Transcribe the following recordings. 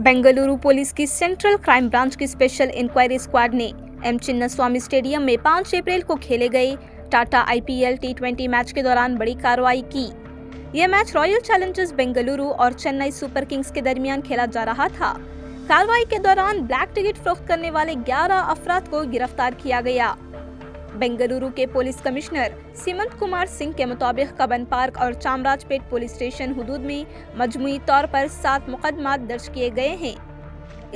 Bengaluru police की central crime branch की special inquiry squad ने चिन्नास्वामी स्टेडियम में 5 अप्रैल को खेले गए टाटा IPL T20 मैच के दौरान बड़ी कार्रवाई की। यह मैच रॉयल चैलेंजर्स बेंगलुरु और चेन्नई सुपर किंग्स के दरमियान खेला जा रहा था। कार्रवाई के दौरान ब्लैक टिकट फरोख्त करने वाले 11 अफराद को गिरफ्तार किया गया। बेंगलुरु के पुलिस कमिश्नर सीमंत कुमार सिंह के मुताबिक कबन पार्क और चामराजपेट पुलिस स्टेशन हुदूद में मजमूई तौर पर 7 मुकदमात दर्ज किए गए हैं।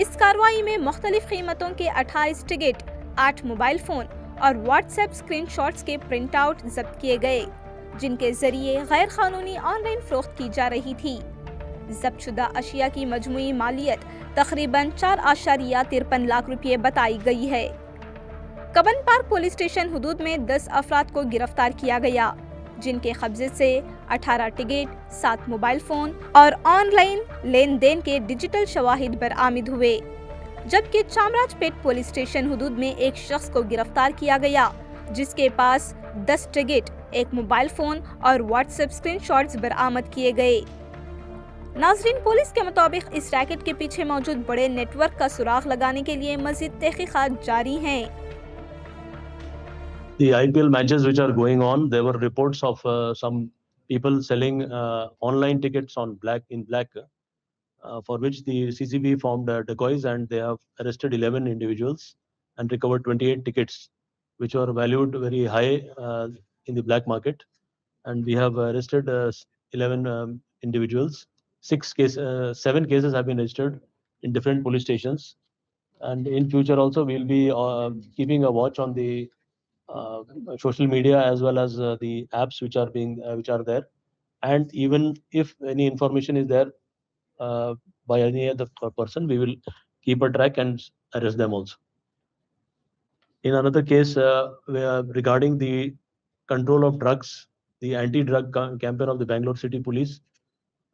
इस कार्रवाई में मुख्तलिफ कीमतों के 28 टिकट, 8 मोबाइल फोन और व्हाट्सएप स्क्रीनशॉट्स के प्रिंट आउट जब्त किए गए, जिनके जरिए गैर कानूनी ऑनलाइन फरोख्त की जा रही थी। जब्तशुदा अशिया की मजमूई मालियत तकरीबन 4.53 लाख रुपये बताई गई है। कबन पार्क पुलिस स्टेशन हुदूद में 10 अफराद को गिरफ्तार किया गया, जिनके कब्जे से 18 टिकट, 7 मोबाइल फोन और ऑनलाइन लेन देन के डिजिटल शवाहिद बरामद हुए। जबकि चामराजपेट पुलिस स्टेशन हुदूद में एक शख्स को गिरफ्तार किया गया, जिसके पास 10 टिकट, 1 मोबाइल फोन और व्हाट्सएप स्क्रीनशॉट्स बरामद किए गए। नाजरीन, पुलिस के मुताबिक इस रैकेट के पीछे मौजूद बड़े नेटवर्क का सुराग लगाने के लिए मजीद तहकीकात जारी हैं। The IPL matches which are going on, there were reports of some people selling online tickets on black, for which the CCB formed decoys, and they have arrested 11 individuals and recovered 28 tickets, which were valued very high in the black market. And we have arrested 11 individuals. 7 cases have been registered in different police stations. And in future also, we'll be keeping a watch on the social media as well as the apps which are there, and even if any information is there by any other person, we will keep a track and arrest them also. In another case, regarding the control of drugs, the anti-drug campaign of the Bangalore City Police,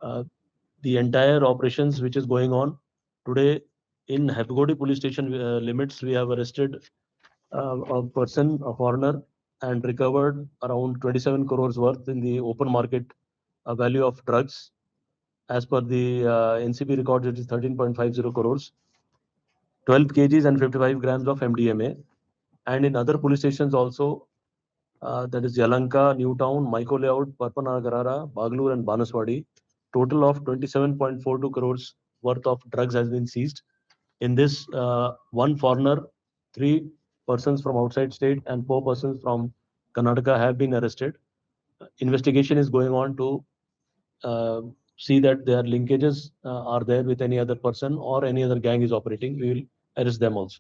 the entire operations which is going on today in Hepgodi police station limits, we have arrested a person, a foreigner, and recovered around 27 crores worth in the open market value of drugs. As per the NCB records, it is 13.50 crores, 12 kgs and 55 grams of MDMA. And in other police stations also, that is Yalanka, Newtown, Maiko Layout, Parpanagarara, Baglur and Banaswadi, total of 27.42 crores worth of drugs has been seized. In this, 1 foreigner, 3 persons from outside state and 4 persons from Karnataka have been arrested. Investigation is going on to see that their linkages are there with any other person or any other gang is operating. We will arrest them also.